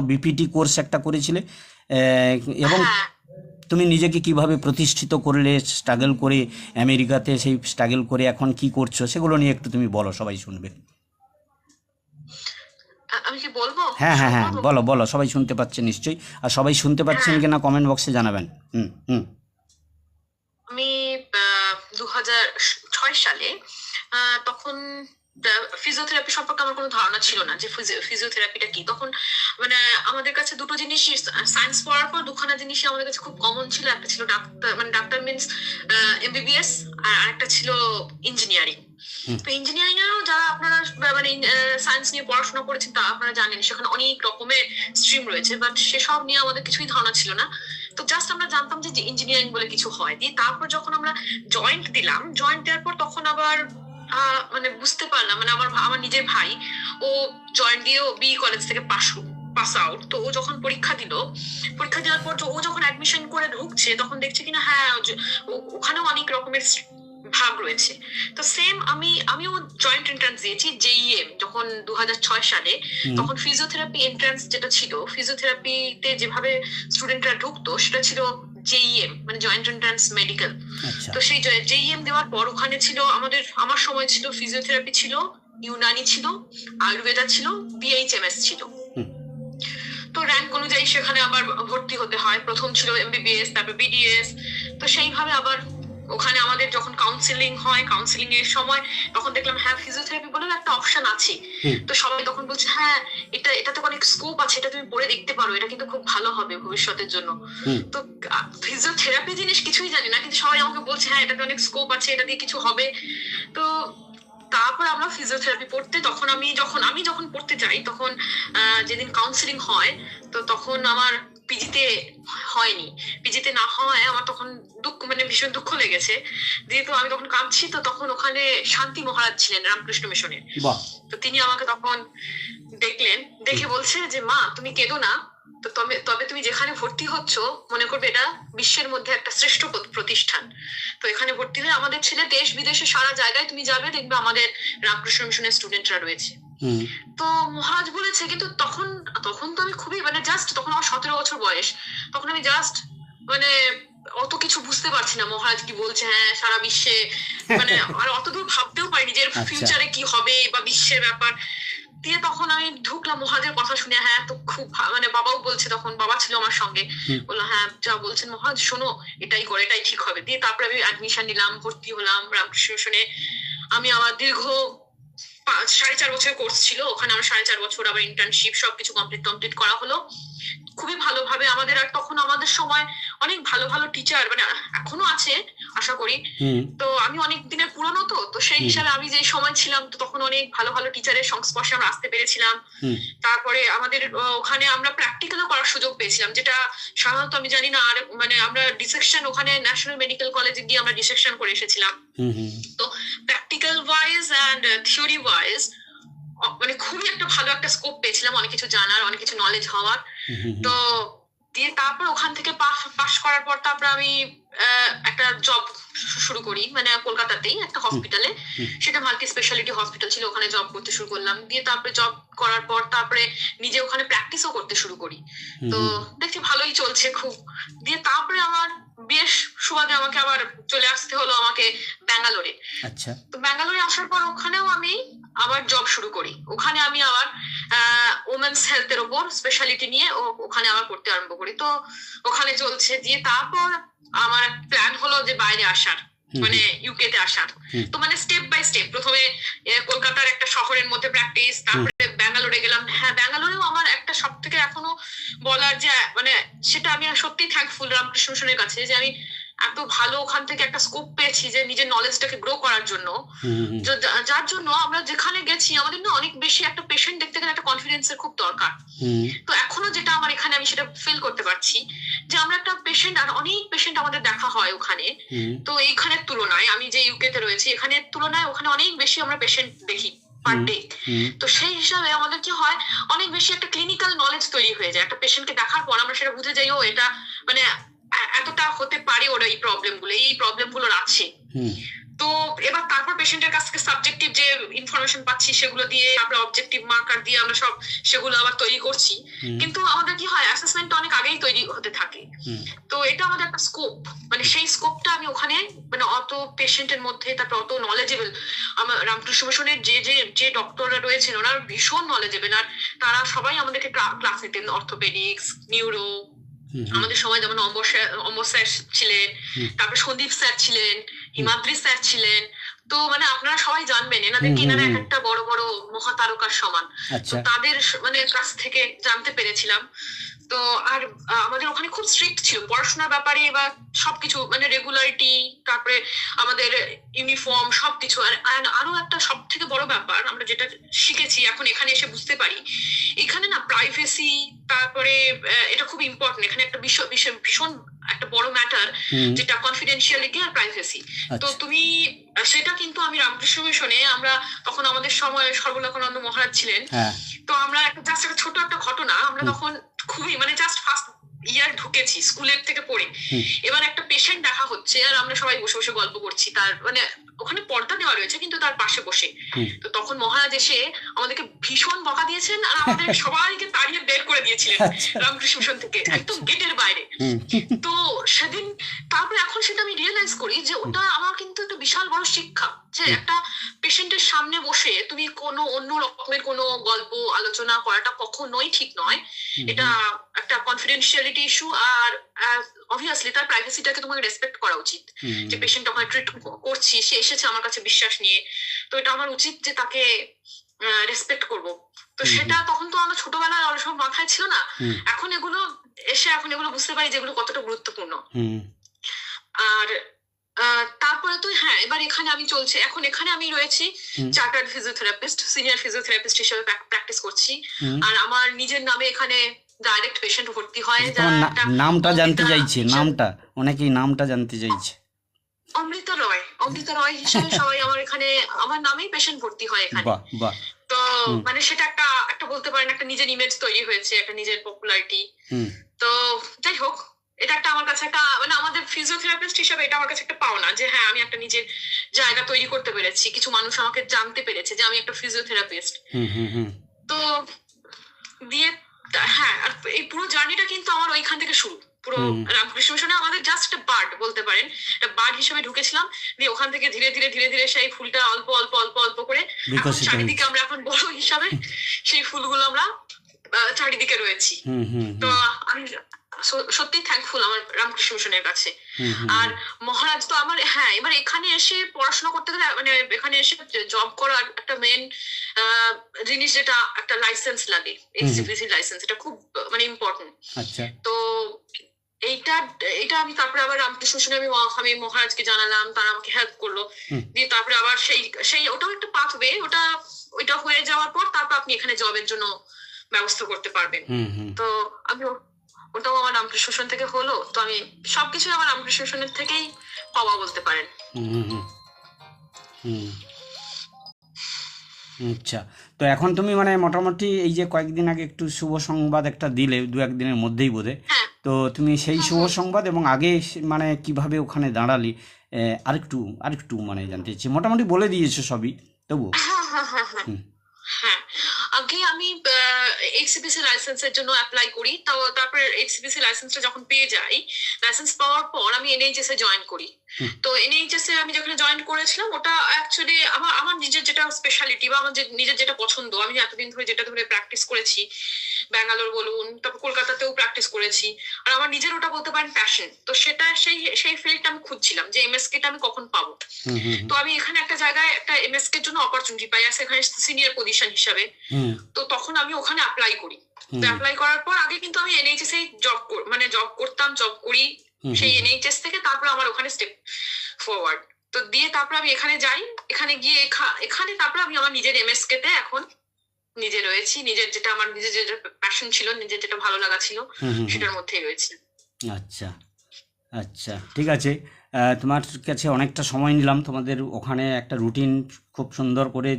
BPT course একটা করেছিলে, এবং তুমি নিজেকে কিভাবে প্রতিষ্ঠিত করলে, স্ট্রাগল করে আমেরিকাতে, সেই স্ট্রাগল করে এখন কি করছো সেগুলো নিয়ে একটু তুমি বলো, সবাই শুনবে। আমি কি বলবো? হ্যাঁ হ্যাঁ হ্যাঁ, বলো বলো, সবাই শুনতে পাচ্ছে নিশ্চয়ই, আর সবাই শুনতে পাচ্ছেন কিনা কমেন্ট বক্সে জানাবেন। হুম হুম। আমি 2006 সালে তখন ফিজিওথেরাপি সম্পর্কে আমার কোনো ধারণা ছিল না যে ফিজিওথেরাপিটা কি। তখন মানে আমাদের কাছে দুটো জিনিস, সায়েন্স পড়ার পর দুখানা জিনিসই আমাদের কাছে খুব কমন ছিল। একটা ছিল ডাক্তার, মানে ডাক্তার মিনস এমবিবিএস, আর আরেকটা ছিল ইঞ্জিনিয়ারিং। তো ইঞ্জিনিয়ারিং এরও যারা আপনারা মানে সায়েন্স নিয়ে পড়াশোনা করেছেন তা আপনারা জানেন সেখানে অনেক রকমের স্ট্রিম রয়েছে, বাট সেসব নিয়ে আমাদের কিছুই ধারণা ছিল না। তো জাস্ট আমরা জানতাম যে ইঞ্জিনিয়ারিং বলে কিছু হয়। দিয়ে তারপর যখন আমরা জয়েন্ট দিলাম, জয়েন্ট দেওয়ার পর তখন আবার মানে বুঝতে পারলাম, মানে আমার নিজের ভাই, ও জয়েন্ট দিয়ে বি কলেজ থেকে পাস আউট। তো ও যখন পরীক্ষা দেওয়ার পর ও যখন অ্যাডমিশন করে ঢুকছে তখন দেখছে কিনা হ্যাঁ ওখানেও অনেক রকমের ভাগ রয়েছে। তো সেম আমিও জয়েন্ট এন্ট্রান্স দিয়েছি জেইএম যখন 2006 সালে। তখন ফিজিওথেরাপি এন্ট্রান্স যেটা ছিল, ফিজিওথেরাপিতে যেভাবে স্টুডেন্টরা ঢুকতো সেটা ছিল জেইএম, মানে জয়েন্ট এন্ট্রান্স মেডিকেল। তো সেই জেইএম দেওয়ার পর ওখানে ছিল আমার সময় ছিল ফিজিওথেরাপি ছিল, ইউনানি ছিল, আয়ুর্বেদা ছিল, বিএইচএমএস ছিল। তো র্যাঙ্ক অনুযায়ী সেখানে আবার ভর্তি হতে হয়। প্রথম ছিল এমবিবিএস, তারপর বিডিএস। তো সেইভাবে আবার ওখানে আমাদের যখন কাউন্সিলিং হয়, কাউন্সিলিং এর সময় তখন দেখলাম হ্যাঁ ফিজিওথেরাপি বলেও একটা অপশন আছে। তো সবাই তখন বলছে হ্যাঁ এটাতে অনেক স্কোপ আছে, এটা তুমি পড়ে দেখতে পারো, এটা কিন্তু খুব ভালো হবে ভবিষ্যতের জন্য। তো ফিজিওথেরাপি জিনিস কিছুই জানি না, কিন্তু সবাই আমাকে বলছে হ্যাঁ এটাতে অনেক স্কোপ আছে, এটা দিয়ে কিছু হবে। তো তারপর আমরা ফিজিওথেরাপি পড়তে, তখন আমি যখন পড়তে যাই তখন যেদিন কাউন্সিলিং হয়, তো তখন আমার পিজিতে হয়নি। পিজিতে না হয় আমার তখন মানে ভীষণ দুঃখ লেগেছে, যেহেতু আমি তখন কাঁদছি। তো তখন ওখানে শান্তি মহারাজ ছিলেন রামকৃষ্ণ মিশনের। তো তিনি আমাকে তখন দেখলেন, দেখে বলছে যে মা তুমি কেঁদো না, তো তবে তুমি যেখানে ভর্তি হচ্ছ মনে করবে এটা বিশ্বের মধ্যে একটা শ্রেষ্ঠ প্রতিষ্ঠান। তো এখানে ভর্তি হয়ে আমাদের ছেলে দেশ বিদেশে সারা জায়গায় তুমি যাবে, দেখবে আমাদের রামকৃষ্ণ মিশনের স্টুডেন্টরা রয়েছে। তো মহারাজ বলেছে, কিন্তু তখন তো আমি খুবই মানে জাস্ট, তখন আমার 17 বছর বয়স। তখন আমি জাস্ট মানে অত কিছু বুঝতে পারছি না মহারাজ কি বলছে, হ্যাঁ সারা বিশ্বে মানে আর অতদূর ভাবতেও পারিনি যে ফিউচারে কি হবে বা বিশ্বের ব্যাপার। দিয়ে তখন আমি ঢুকলাম মহারাজের কথা শুনে, হ্যাঁ তো খুব মানে বাবাও বলছে, তখন বাবা ছিল আমার সঙ্গে, বললো হ্যাঁ যা বলছেন মহারাজ শোনো, এটাই করে, এটাই ঠিক হবে। দিয়ে তারপরে আমি অ্যাডমিশন নিলাম, ভর্তি হলাম রামকৃষ্ণ মিশনে। আমি আমার দীর্ঘ 4.5 বছর কোর্স ছিল ওখানে, আমার 4.5 বছর আবার ইন্টার্নশিপ সবকিছু কমপ্লিট করা হলো খুবই ভালোভাবে আমাদের। আর তখন আমাদের সময় অনেক ভালো ভালো টিচার, মানে এখনো আছে আশা করি। তো আমি অনেক দিনের পুরনো, তো সেই হিসাবে আমি যে সময় ছিলাম তো তখন অনেক ভালো ভালো টিচারের সংস্পর্শে আমরা আসতে পেরেছিলাম। তারপরে আমাদের ওখানে আমরা প্র্যাকটিক্যালও করার সুযোগ পেয়েছিলাম, যেটা সাধারণত আমি জানি না। আর মানে আমরা ডিসেকশন ওখানে ন্যাশনাল মেডিকেল কলেজে গিয়ে আমরা ডিসেকশন করে এসেছিলাম। তো practical wise and theory wise মানে খুবই একটা ভালো একটা স্কোপ পেয়েছিলাম, অনেক কিছু জানার, অনেক কিছু নলেজ হওয়ার। তো দিয়ে তারপর ওখান থেকে পাশ করার পর তারপর আমি একটা জব শুরু করি, মানে কলকাতাতেই একটা হসপিটালে, সেটা মাল্টি স্পেশালিটি হসপিটাল ছিল, ওখানে জব করতে শুরু করলাম। দিয়ে তারপরে জব করার পর তারপরে নিজে ওখানে প্র্যাকটিসও করতে শুরু করি। তো দেখছি ভালোই চলছে খুব। দিয়ে তারপরে আমার বেশ সুবাদে আমাকে আবার চলে আসতে হলো আমাকে ব্যাঙ্গালোরে। আচ্ছা। তো ব্যাঙ্গালোরে আসার পর ওখানেও আমি আবার জব শুরু করি। ওখানে আমি আবার ওমেন্স হেলথের ওপর স্পেশালিটি নিয়ে ওখানে আবার করতে আরম্ভ করি। তো ওখানে চলছে। দিয়ে তারপর আমার প্ল্যান হলো যে বাইরে আসার, মানে ইউকে তে আসার। তো মানে স্টেপ বাই স্টেপ, প্রথমে কলকাতার একটা শহরের মধ্যে প্র্যাকটিস, তারপরে ব্যাঙ্গালোরে গেলাম। হ্যাঁ ব্যাঙ্গালোরেও আমার একটা সব থেকে এখনো বলার যে মানে সেটা আমি সত্যিই থ্যাঙ্কফুল রামকৃষ্ণ মিশনের কাছে যে আমি এত ভালো ওখান থেকে একটা স্কোপ পেয়েছি যে নিজের নলেজটাকে গ্রো করার জন্য। যার জন্য আমরা যেখানে গেছি আমাদের না অনেক বেশি একটা পেশেন্ট দেখতে গেলে একটা কনফিডেন্সের খুব দরকার। তো এখনো যেটা আমার এখানে আমি সেটা ফিল করতে পারছি যে আমরা একটা পেশেন্ট, আর অনেক পেশেন্ট আমাদের দেখা হয় ওখানে। তো এইখানের তুলনায় আমি যে ইউকে তে রয়েছি এখানের তুলনায় ওখানে অনেক বেশি আমরা পেশেন্ট দেখি পার ডে। তো সেই হিসাবে আমাদের কি হয়, অনেক বেশি একটা ক্লিনিক্যাল নলেজ তৈরি হয়ে যায়। একটা পেশেন্টকে দেখার পর আমরা সেটা বুঝে যাই ও এটা মানে এতটা হতে পারে ওর এই প্রবলেম গুলোর আছে। তো এবার তারপর পেশেন্টের কাছ থেকে সাবজেক্টিভ যে ইনফরমেশন পাচ্ছি সেগুলো দিয়ে আমরা অবজেক্টিভ মার্কার দিয়ে আমরা সব সেগুলো আবার তৈরি করছি। কিন্তু আমাদের কি হয়, অ্যাসেসমেন্ট অনেক আগেই তৈরি হতে থাকে। তো এটা আমাদের একটা স্কোপ, মানে সেই স্কোপটা আমি ওখানে মানে অত পেশেন্টের মধ্যে, তারপর অত নলেজেবল আমার রামকৃষ্ণ মিশনের যে যে যে ডক্টররা রয়েছেন ওনারা ভীষণ নলেজেবল, আর তারা সবাই আমাদেরকে ক্লাস নিতেন, অর্থোপেডিক্স, নিউরো। আমাদের সময় যেমন অম্বর স্যার ছিলেন, তারপর সন্দীপ স্যার ছিলেন, হিমাদ্রি স্যার ছিলেন। তো মানে আপনারা সবাই জানবেন এনাদেরকে, এনারা এক একটা বড় বড় মহাতারকার সমান। তো তাদের মানে কাছ থেকে জানতে পেরেছিলাম। তো আর আমাদের ওখানে খুব স্ট্রিক্ট ছিল পড়াশোনার ব্যাপারে বা সবকিছু, মানে রেগুলারিটি, তারপরে আমাদের ইউনিফর্ম সবকিছু। আর আরো একটা সব থেকে বড় ব্যাপার আমরা যেটা শিখেছি এখন এখানে এসে বুঝতে পারি, এখানে না প্রাইভেসি, তারপরে এটা খুব ইম্পর্টেন্ট এখানে একটা ভীষণ একটা বড় ম্যাটার, যেটা কনফিডেন্সিয়ালিটি আর প্রাইভেসি। তো তুমি সেটা কিন্তু আমি রামকৃষ্ণ মিশনে, আমরা তখন আমাদের সময় সর্বলোকানন্দ মহারাজ ছিলেন। তো আমরা একটা জাস্ট একটা ছোট একটা ঘটনা, আমরা তখন খুবই মানে জাস্ট ফার্স্ট ইয়ার ঢুকেছি স্কুলের থেকে পড়ে, এবার একটা পেশেন্ট দেখা হচ্ছে আর আমরা সবাই বসে বসে গল্প করছি, তার মানে ওখানে পর্দা দেওয়া রয়েছে কিন্তু তার পাশে বসে। তো তখন মহারাজ এসে আমাদেরকে ভীষণ বকা দিয়েছেন আর আমাদের সবাইকে তাড়িয়ে বের করে দিয়েছিলেন রামকৃষ্ণ মিশন থেকে, একদম গেটের বাইরে। তো সেদিন তারপরে এখন সেটা আমি রিয়েলাইজ করি যে ওটা আমার কিন্তু একটা বিশাল বড় শিক্ষা, যে একটা পেশেন্টের সামনে বসে তুমি কোনো অন্য রকমের কোনো গল্প আলোচনা করাটা কখনোই ঠিক নয়। এটা একটা কনফিডেন্সিয়ালিটি ইস্যু, আর অবভিয়াসলি তার প্রাইভেসিটাকে তোমাকে রেসপেক্ট করা উচিত। যে পেশেন্ট ওখানে ট্রিট করছি, সে এসেছে আমার কাছে বিশ্বাস নিয়ে, তো এটা আমার উচিত যে তাকে রেসপেক্ট করব। তো সেটা তখন তো আমার ছোটবেলায় অনেক সময় মাথায় ছিল না, এখন এগুলো বুঝতে পারি যেগুলো কতটা গুরুত্বপূর্ণ। আর তারপরে তো হ্যাঁ, এবার এখানে আমি চলছে, এখন এখানে আমি রয়েছি চার্টার্ড ফিজিওথেরাপিস্ট, সিনিয়র ফিজিওথেরাপিস্ট হিসেবে প্র্যাকটিস করছি। আর আমার নিজের নামে এখানে ডাইরেক্ট পেশেন্ট ভর্তি হয়। নামটা জানতে চাইছে, নামটা অনেকেই নামটা জানতে চাইছে। অমৃতা রয় হিসেবে সবাই আমার এখানে আমার নামেই পেশেন্ট ভর্তি হয় এখানে। তো মানে সেটা একটা বলতে পারেন একটা নিজের ইমেজ তৈরি হয়েছে, একটা নিজের পপুলারিটি। তো যাই হোক, এটা একটা আমার কাছে একটা মানে আমাদের ফিজিওথেরাপিস্ট হিসেবে এটা আমার কাছে একটা পাওনা, যে হ্যাঁ আমি একটা নিজের জায়গা তৈরি করতে পেরেছি, কিছু মানুষ আমাকে জানতে পেরেছে যে আমি একটা ফিজিওথেরাপিস্ট। তো দিয়ে হ্যাঁ, আর এই পুরো জার্নিটা কিন্তু আমার ওইখান থেকে শুরু। পুরো রামকৃষ্ণ মিশনে আমাদের জাস্ট একটা বার্ড বলতে পারেন, একটা বার্ড হিসেবে ঢুকেছিলাম, দিয়ে ওখান থেকে ধীরে ধীরে সেই ফুলটা অল্প অল্প করে চারিদিকে আমরা এখন বড় হিসাবে সেই ফুলগুলো আমরা চারিদিকে রয়েছি। তো আমি সত্যি থ্যাঙ্কফুল আমার রামকৃষ্ণ মিশনের কাছে। আর মহারাজ তো আমার হ্যাঁ, এবার এখানে এসে পড়াশোনা করতে গেলে মানে এখানে এসে জব করার একটা মেন জিনিস যেটা একটা লাইসেন্স লাগে, এইচসিপিসি লাইসেন্স, এটা খুব মানে ইম্পর্টেন্ট। তো এইটা আমি তারপরে আবার রামকৃষ্ণ মিশনে আমি মহারাজকে জানালাম, তারা আমাকে হেল্প করলো। দিয়ে তারপরে আবার সেই ওটাও একটা পাথওয়ে, ওইটা হয়ে যাওয়ার পর তারপর আপনি এখানে জবের জন্য ব্যবস্থা করতে পারবেন। তো আমি ওটাও আমার রামকৃষ্ণ মিশন থেকে হলো। তো আমি সবকিছু আমার রামকৃষ্ণ মিশনের থেকেই পাওয়া বলতে পারেন। আচ্ছা, তো এখন তুমি মানে মোটামুটি এই যে কয়েকদিন আগে একটু শুভ সংবাদ একটা দিলে, 2-1 দিনের মধ্যেই বোধহয়, তো তুমি সেই শুভ সংবাদ এবং আগে মানে কিভাবে ওখানে দাঁড়ালি আরেকটু মানে জানতে চাইছি। মোটামুটি বলে দিয়েছো সবই, তবু হ্যাঁ, আগে আমি এইচসিপিসি লাইসেন্সের জন্য অ্যাপ্লাই করি। তারপরে এইচসিপিসি লাইসেন্সটা যখন পেয়ে যাই, লাইসেন্স পাওয়ার পর আমি এনএইচএস এ জয়েন করি। তো এনএইচএস এ আমি যখন জয়েন করেছিলাম, ওটা অ্যাকচুয়ালি আমার নিজের যেটা স্পেশালিটি বা আমার নিজের যেটা পছন্দ, আমি এতদিন ধরে যেটা ধরে প্র্যাকটিস করেছি, ব্যাঙ্গালোর বলুন, তারপর কলকাতাতেও প্র্যাকটিস করেছি, আর আমার নিজের ওটা বলতে পারেন প্যাশন। তো সেটা সেই ফিল্ডটা আমি খুঁজছিলাম যে এমএসকে টা আমি কখন পাবো। তো আমি এখানে একটা জায়গায় একটা এমএসকে এর জন্য অপরচুনিটি পাই, এখানে সিনিয়র পজিশন হিসাবে। তো তখন আমি ওখানে অ্যাপ্লাই করি। তো অ্যাপ্লাই করার পর আগে কিন্তু আমি এনএইচএস এ জব করি, সেই এনএইচএস থেকে তারপর আমার ওখানে স্টেপ ফরওয়ার্ড। তো দিয়ে তারপর আমি এখানে যাই, এখানে গিয়ে এখানে তারপর আমি আমার নিজের এমএসকে তে এখন নিজে রয়েছি, নিজের যেটা আমার নিজের যেটা প্যাশন ছিল, নিজের যেটা ভালো লাগা ছিল, সেটার মধ্যেই রয়েছি। আচ্ছা, ঠিক আছে। তোমার কাছে অনেকটা সময় নিলাম, তোমাদের ওখানে একটা রুটিন খুব সুন্দর করে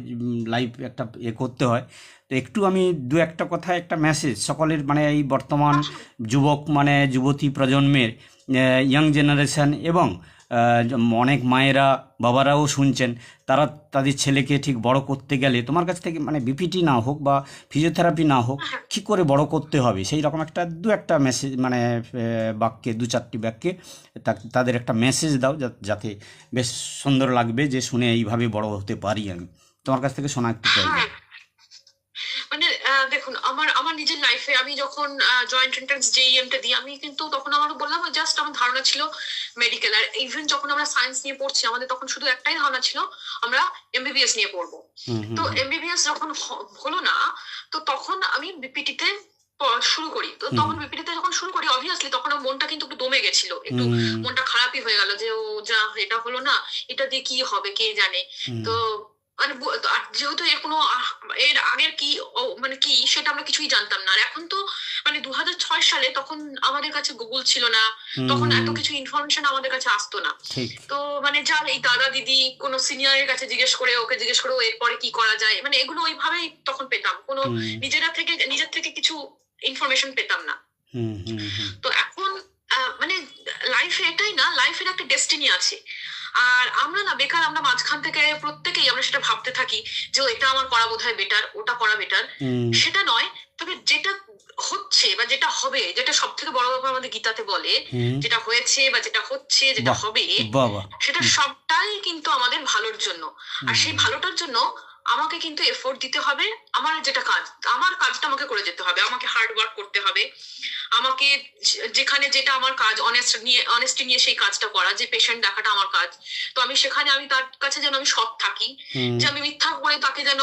লাইভ একটা করতে হয়। তো একটু আমি 2-1 কথা, একটা মেসেজ সকলের মানে এই বর্তমান যুবক মানে যুবতী প্রজন্মের, ইয়াং জেনারেশন এবং অনেক মায়েরা বাবারাও শুনছেন, তারা তাদের ছেলেকে ঠিক বড় করতে গেলে তোমার কাছ থেকে মানে বিপিটি না হোক বা ফিজিওথেরাপি না হোক, কী করে বড় করতে হবে সেই রকম একটা মেসেজ, মানে বাক্যে 2-4টি বাক্যে তাদের একটা মেসেজ দাও, যাতে বেশ সুন্দর লাগবে যে শুনে এইভাবে বড় হতে পারি আমি। তোমার কাছ থেকে শোনা একটু চাইবো। হ্যাঁ, মানে দেখুন, আমার আমার নিজের লাইফে আমি যখন জয়েন্ট এন্ট্রান্স জেইএমটা দিই, আমি কিন্তু তখন আমার বললাম জাস্ট আমার ধারণা ছিল মেডিকেল। আর ইভেন যখন আমরা সায়েন্স নিয়ে পড়ছি, আমাদের তখন শুধু একটাই ধারণা ছিল আমরা এমবিবিএস নিয়ে পড়বো। হুম হুম তো এমবিবিএস যখন হলো না, তো তখন আমি বিপিটিতে শুরু করি। তো হুম তখন বিপিটিতে যখন শুরু করি, অবভিয়াসলি তখন আমার মনটা কিন্তু একটু দমে গেছিল, একটু হুম মনটা খারাপই হয়ে গেল যে ও যা এটা হলো না, এটা দিয়ে কি হবে কে জানে। হুম তো মানে আর যেহেতু এর কোনো এর আগের কি মানে কি সেটা আমরা কিছুই জানতাম না। আর এখন তো মানে 2006 সালে তখন আমাদের কাছে গুগল ছিল না, তখন এত হুম, কিছু ইনফরমেশন আমাদের কাছে আসতো না। ঠিক। তো মানে যার এই দাদা দিদি কোনো সিনিয়রের কাছে জিজ্ঞেস করে, ওকে জিজ্ঞেস করে এরপরে কি করা যায়, মানে এগুলো ওইভাবেই তখন পেতাম, কোনো হুম নিজের থেকে কিছু ইনফরমেশন পেতাম না। হুম হুম হুম তো এখন মানে লাইফে এটাই না, লাইফের একটা ডেস্টিনি আছে। আর আমরা না বেকার, আমরা মাঝখান থেকে প্রত্যেকেই আমরা সেটা ভাবতে থাকি যে এটা আমার করা বোধহয় বেটার, ওটা করা বেটার। হুম সেটা নয়, তবে যেটা হচ্ছে বা যেটা হবে, যেটা সব থেকে বড় ব্যাপার আমাদের গীতাতে বলে, হুম, যেটা হয়েছে বা যেটা হচ্ছে যেটা বাহ, হবে, বাবা, সেটা হুম সবটাই কিন্তু আমাদের ভালোর জন্য। আর সেই হুম ভালোটার জন্য আমাকে কিন্তু এফোর্ট দিতে হবে। আমার যেটা কাজ, আমার কাজটা আমাকে করে যেতে হবে, আমাকে হার্ড ওয়ার্ক করতে হবে। আমাকে যেখানে যেটা আমার কাজ, অনেস্টি নিয়ে সেই কাজটা করা, যে পেশেন্ট দেখাটা আমার কাজ। তো আমি সেখানে আমি তার কাছে যেন আমি সৎ থাকি, হুম, যে আমি মিথ্যা করে তাকে যেন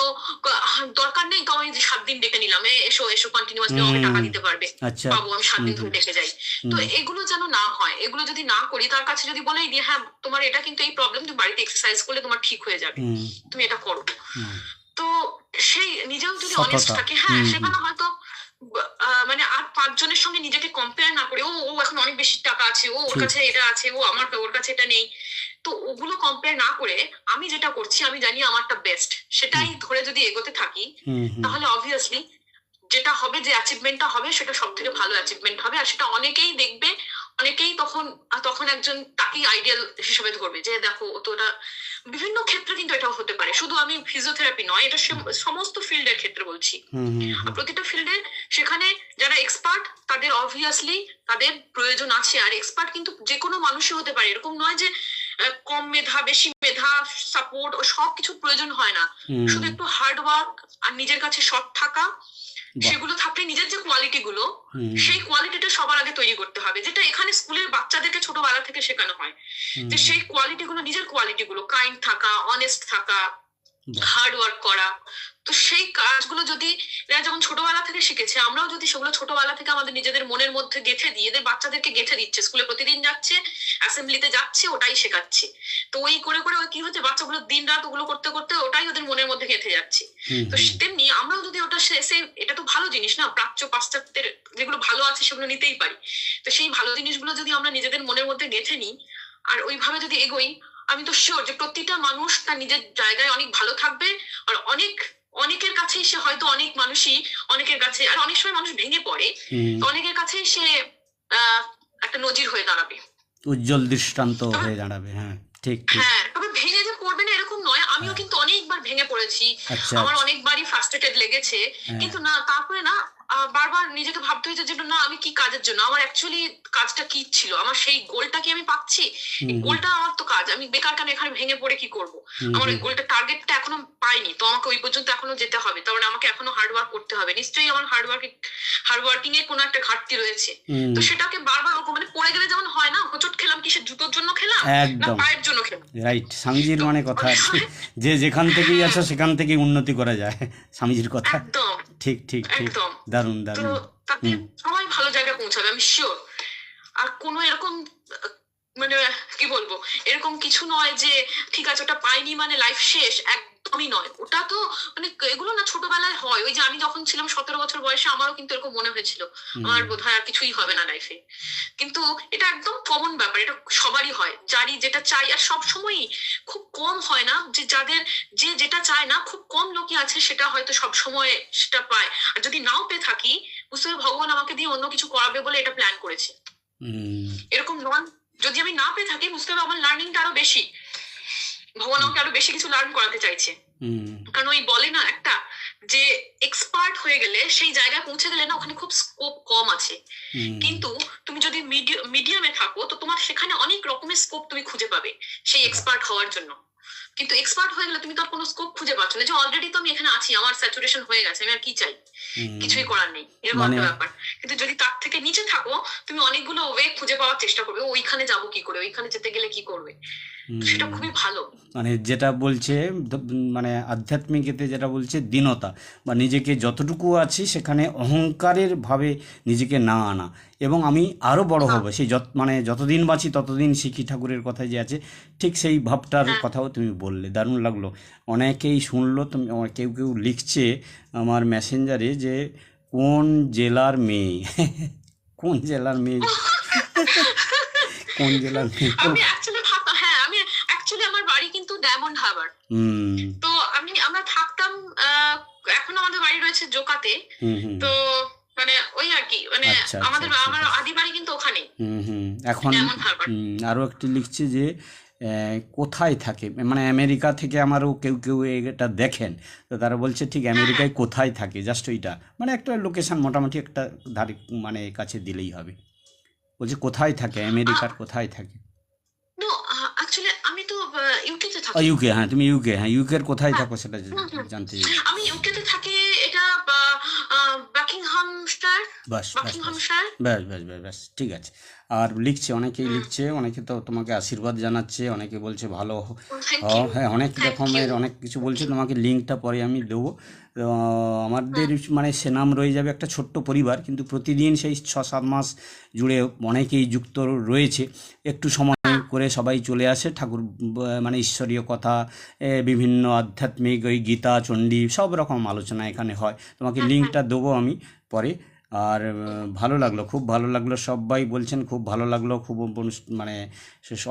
দরকার নেই তো আমি যে 7 দিন ডেকে নিলাম, এসো এসো কন্টিনিউয়াসলি আমাকে টাকা হুম, দিতে পারবে, আচ্ছা, বাবু আমি 7 হুম দিন হুম ধরে ডেকে যাই। তো হুম এগুলো যেন না হয়, এগুলো যদি না করি, তার কাছে যদি বলেই দিই হ্যাঁ তোমার এটা কিন্তু এই প্রবলেম, তুমি বাড়িতে এক্সারসাইজ করলে তোমার ঠিক হয়ে যাবে, হুম তুমি এটা করো। হুম, তো সেই নিজেও যদি অনেস্ট সততা, থাকে, হ্যাঁ হুম হুম সেখানে হয়তো মানে আর 5 জনের সঙ্গে নিজেকে কম্পেয়ার না করে, ও ও এখন অনেক বেশি টাকা আছে, ও ওর ঠিক, কাছে এটা আছে, ওর কাছে এটা নেই, তো ওগুলো কম্পেয়ার না করে আমি যেটা করছি আমি জানি আমারটা বেস্ট, হুম সেটাই ধরে যদি এগোতে থাকি, হুম হুম তাহলে অবভিয়াসলি যেটা হবে, যে অ্যাচিভমেন্টটা হবে, সেটা সব থেকে ভালো অ্যাচিভমেন্ট হবে। আর সেটা অনেকেই দেখবে, অনেকেই তখন তখন একজন তাকেই আইডিয়াল হিসেবে ধরবে, যে দেখো ও তো ওটা। বিভিন্ন ক্ষেত্রে কিন্তু এটাও হতে পারে, শুধু আমি ফিজিওথেরাপি নয়, এটা সমস্ত ফিল্ডের ক্ষেত্রে বলছি। হুম হুম আর হুম, প্রতিটা ফিল্ডে সেখানে যারা এক্সপার্ট, তাদের অবভিয়াসলি তাদের প্রয়োজন আছে। আর এক্সপার্ট কিন্তু যে কোনো মানুষই হতে পারে, এরকম নয় যে কম মেধা বেশি মেধা সাপোর্ট ও সব কিছুর প্রয়োজন হয় না। হুম, শুধু একটু হার্ড ওয়ার্ক আর নিজের কাছে সৎ থাকা, বাহ, সেগুলো থাকলে নিজের যে কোয়ালিটি গুলো, হুম সেই কোয়ালিটিটা সবার আগে তৈরি করতে হবে, যেটা এখানে স্কুলের বাচ্চাদেরকে ছোটবেলা থেকে শেখানো হয়। হুম, যে সেই কোয়ালিটি গুলো, নিজের কোয়ালিটি গুলো, কাইন্ড থাকা, অনেস্ট থাকা, বাহ, হার্ড ওয়ার্ক করা। তো সেই কাজগুলো যদি এরা যেমন ছোটবেলা থেকে শিখেছে, আমরাও যদি সেগুলো ছোটবেলা থেকে আমাদের নিজেদের মনের মধ্যে গেঁথে দিই, এদের বাচ্চাদেরকে গেঁথে দিচ্ছে, স্কুলে প্রতিদিন যাচ্ছে, অ্যাসেম্বলিতে যাচ্ছে, ওটাই শেখাচ্ছে। তো ওই করে করে ওই কি হচ্ছে, বাচ্চাগুলো দিন রাত ওগুলো করতে করতে ওটাই ওদের মনের মধ্যে গেঁথে যাচ্ছে। হুম তো হুম তেমনি আমরাও যদি ওটা এটা তো ভালো জিনিস না, প্রাচ্য পাশ্চাত্যের যেগুলো ভালো আছে সেগুলো নিতেই পারি। তো সেই ভালো জিনিসগুলো যদি আমরা নিজেদের মনের মধ্যে গেঁথে নিই আর ওইভাবে যদি এগোই, আমি তো শিওর যে প্রতিটা মানুষ তার নিজের জায়গায় অনেক ভালো থাকবে। আর অনেকের কাছেই সে হয়তো, অনেক মানুষই অনেকের কাছে, আর অনেক সময় মানুষ ভেঙে পড়ে, হুম, তো অনেকের কাছেই সে একটা নজির হয়ে দাঁড়াবে। উজ্জ্বল দৃষ্টান্ত তবে হয়ে দাঁড়াবে, হ্যাঁ, ঠিক ঠিক, হ্যাঁ, তবে ভেঙে যে পড়বে না এরকম নয়, আমিও কিন্তু অনেকবার ভেঙে পড়েছি, আচ্ছা আমার আচ্ছা, অনেকবারই ফ্রাস্ট্রেটেড লেগেছে। হ্যাঁ, কিন্তু না, তারপরে না বারবার নিজেকে ভাবতে হয়েছে যে না, আমি কি কাজের জন্য, আমার অ্যাকচুয়ালি কাজটা কি ছিল, আমার সেই গোলটা কি আমি পাচ্ছি, এই হুম হুম গোলটা আমার তো কাজ, আমি বেকার কেন এখানে ভেঙে পড়ে কি করব। হুম আমার ওই হুম গোলটা টার্গেটটা এখনো পাইনি, তো আমাকে ওই পর্যন্ত এখনো যেতে হবে, তার মানে আমাকে এখনো হার্ড ওয়ার্ক করতে হবে, নিশ্চয়ই আমার হার্ড ওয়ার্কিং এর কোনো একটা ঘাটতি রয়েছে। হুম, তো সেটাকে বারবার ওরকম, মানে পড়ে গেলে যেমন হয় না, হোঁচট খেলাম, কিসের জুতোর জন্য খেলাম না একদম পায়ের জন্য খেলাম। রাইট, স্বামীজির তো মানে কথা অনেক আর কি, সময় যে যেখান থেকেই হ্যাঁ, আছো সেখান থেকেই উন্নতি করা যায়, স্বামীজির কথা, একদম ঠিক ঠিক ঠিক, একদম। দারুণ তো দারুণ, তাতে হুম সবাই ভালো জায়গায় পৌঁছাবে, আমি শিওর। আর কোনো এরকম মানে কি বলবো, এরকম কিছু নয় যে ঠিক আছে ওটা পাইনি মানে লাইফ শেষ, একদমই নয়। ওটা তো মানে এগুলো না ছোটবেলায় হয়, ওই যে আমি যখন ছিলাম 17 বছর বয়সে, আমারও কিন্তু এরকম মনে হয়েছিল আমার হুম বোধহয় আর কিছুই হবে না লাইফে। কিন্তু এটা একদম কমন ব্যাপার, এটা সবারই হয়, যারই যেটা চাই। আর সব সময়ই খুব কম হয় না যে যাদের, যে যেটা চায় না, খুব কম লোকই আছে সেটা হয়তো সব সময় সেটা পায়। আর যদি নাও পেয়ে থাকি, বুঝতে হবে ভগবান আমাকে দিয়ে অন্য কিছু করাবে বলে এটা প্ল্যান করেছে, হুম, এরকম নন। যদি আমি না পেয়ে থাকি, বুঝতে হবে আমার লার্নিংটা আরো বেশি, ভগবান আমাকে আরো বেশি কিছু লার্ন করাতে চাইছে। হুম কারণ ওই বলে না একটা, যে এক্সপার্ট হয়ে গেলে, সেই জায়গায় পৌঁছে গেলে না, ওখানে খুব স্কোপ কম আছে। হুম কিন্তু তুমি যদি মিডিয়ামে থাকো, তো তোমার সেখানে অনেক রকমের স্কোপ তুমি খুঁজে পাবে সেই এক্সপার্ট হওয়ার জন্য। কিন্তু এক্সপার্ট হয়ে গেলে তুমি তো আর কোনো স্কোপ খুঁজে পাচ্ছ না, যে অলরেডি তো আমি এখানে আছি, আমার স্যাচুরেশন হয়ে গেছে, আমি আর কি চাই, হুম কিছুই করার নেই, এরকম মানে একটা ব্যাপার। কিন্তু যদি তার থেকে নিচে থাকো, তুমি অনেকগুলো ওয়ে খুঁজে পাওয়ার চেষ্টা করবে, ওইখানে যাবো কি করে, ওইখানে যেতে গেলে কি করবে। তো সেটা হুম খুবই ভালো। মানে যেটা বলছে মানে আধ্যাত্মিক এতে যেটা বলছে দীনতা, বা নিজেকে যতটুকু আছি সেখানে অহংকারের ভাবে নিজেকে না আনা, এবং আমি আরও বড় হব, সেই মানে যতদিন বাঁচি ততদিন শিখি, ঠাকুরের কথায় যে আছে, ঠিক সেই ভাবটার হ্যাঁ, কথাও তুমি বললে, দারুণ লাগলো। অনেকেই শুনলো, তুমি কেউ কেউ লিখছে আমার মেসেঞ্জারে যে কোন জেলার মেয়ে কোন জেলার মেয়ে, কোন জেলার মেয়ে আমি অ্যাকচুয়ালি ভাবতাম, হ্যাঁ, আমি অ্যাকচুয়ালি আমার বাড়ি কিন্তু ডায়মন্ড হারবার। হুম তো আমরা থাকতাম, এখন আমাদের বাড়ি রয়েছে জোকাতে। হুম হুম তো মানে ওই আর কি, মানে আচ্ছা আচ্ছা আচ্ছা আমার আচ্ছা। আদি বাড়ি কিন্তু ওখানেই, এখন ডায়মন্ড হারবার। আরও একটি লিখছে যে কোথায় থাকে, মানে আমেরিকা থেকে আমারও কেউ কেউ এটা দেখেন, তো তারা বলছে ঠিক হ্যাঁ, হ্যাঁ। আমেরিকায় কোথায় থাকে, জাস্ট ওইটা, মানে একটা লোকেশন মোটামুটি একটা ধারে মানে কাছে দিলেই হবে। বলছে কোথায় থাকে, আমেরিকার কোথায় থাকে। নো, অ্যাকচুয়ালি আমি তো ইউকেতে ও থাকি। ইউকে, হ্যাঁ তুমি ইউকে, হ্যাঁ ইউকের কোথায় হ্যাঁ, থাকো সেটা হুম, হুম। জানতে চাইছি। আমি ইউকেতে থাকি, এটা বাকিংহামশায়ার। বাস বাস বাস বাকিংহামশায়ার। ব্যাস ব্যাস ব্যাস ব্যাস ঠিক আছে। আর লিখছে, অনেকেই লিখছে, অনেকে তো তোমাকে আশীর্বাদ জানাচ্ছে, অনেকে বলছে ভালো থ্যাংক হও, ইউ, হ্যাঁ অনেক থ্যাংক ইউ, রকমের অনেক কিছু থ্যাংক বলছে, ইউ। তোমাকে লিঙ্কটা পরে আমি দেবো। তো আমাদের মানে সে নাম রয়ে যাবে একটা ছোট্ট পরিবার, কিন্তু প্রতিদিন সেই 6-7 মাস জুড়ে অনেকেই যুক্ত রয়েছে, একটু সময় করে সবাই চলে আসে, ঠাকুর মানে ঈশ্বরীয় কথা, বিভিন্ন আধ্যাত্মিক ওই গীতা চণ্ডী সব রকম আলোচনা এখানে হয়, তোমাকে লিঙ্কটা দেবো আমি পরে। আর ভালো লাগলো, খুব ভালো লাগলো, সবাই বলছেন খুব ভালো লাগলো, খুব মানে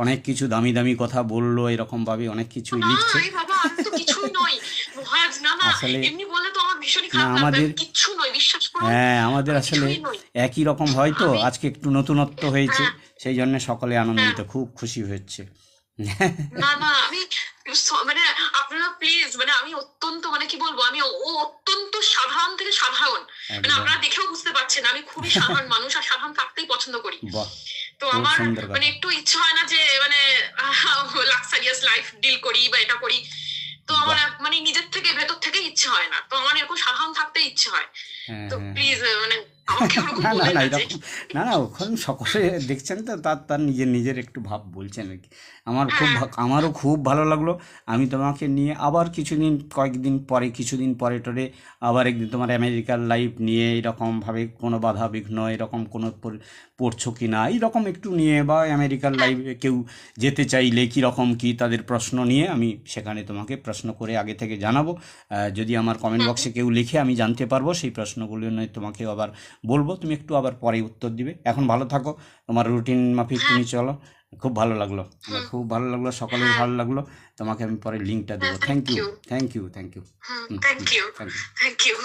অনেক কিছু দামি দামি কথা বললো, এরকমভাবে অনেক কিছুই না, লিখছে। এই বাবা, আমি তো কিছুই নই মহারাজ, না না, আসলে এমনি বললে তো আমার ভীষণই না খারাপ লাগবে, আমাদের, আমি কিচ্ছু নই, বিশ্বাস করুন, হ্যাঁ আমাদের আমি আসলে কিছুই নই। একই রকম হয় তো, আমি, আজকে একটু নতুনত্ব হয়েছে, হ্যাঁ, সেই জন্য সকলে হ্যাঁ, আনন্দিত, খুব খুশি হচ্ছে। না না, আমি মানে আপনারা প্লিজ, মানে আমি অত্যন্ত, মানে কি বলবো, আমি ও অত্যন্ত সাধারণ থেকে সাধারণ, মানে একদম, আপনারা দেখেও বুঝতে পারছেন, আমি খুবই সাধারণ মানুষ, আর সাধারণ থাকতেই পছন্দ করি। বাহ, তো খুব আমার সুন্দর মানে কথা, একটু ইচ্ছে হয় না যে মানে লাক্সারিয়াস লাইফ ডিল করি বা এটা করি। তো আমার বাহ, মানে নিজের থেকে, ভেতর থেকে ইচ্ছে হয় না, তো আমার এরকম সাধারণ থাকতে ইচ্ছে হয়। হ্যাঁ তো হ্যাঁ হ্যাঁ। প্লিজ মানে আমাকে ওরকম না না বললেন না না যে, এরকম, না না ওখানে সকলে দেখছেন তো, তার তার নিজের নিজের একটু ভাব বলছেন আর কি। আমার খুব হ্যাঁ, আমারও খুব ভালো লাগলো। আমি তোমাকে নিয়ে আবার কিছুদিন, কয়েকদিন পরে, কিছুদিন পরে টরে আবার একদিন তোমার আমেরিকার লাইফ নিয়ে এরকমভাবে কোনো বাধা বিঘ্ন এরকম কোনো পড়ছো কি না এইরকম একটু নিয়ে, বা আমেরিকার হ্যাঁ, লাইফে কেউ যেতে চাইলে কীরকম কী তাদের প্রশ্ন নিয়ে আমি সেখানে তোমাকে প্রশ্ন করে আগে থেকে জানাবো। যদি আমার কমেন্ট হুম, বক্সে কেউ লিখে আমি জানতে পারবো, সেই প্রশ্নগুলো নয় তোমাকে আবার বলবো, তুমি একটু আবার পরে উত্তর দিবে। এখন ভালো থাকো, তোমার রুটিন মাফিক হ্যাঁ, তুমি চলো। খুব ভালো লাগলো, আমার হুম, খুব ভালো লাগলো, সকলের হ্যাঁ, ভালো লাগলো। তোমাকে আমি পরে লিঙ্কটা হ্যাঁ, দেবো। Thank thank you you, thank you thank you. Hmm, hmm thank hmm you, thank you. Thank you.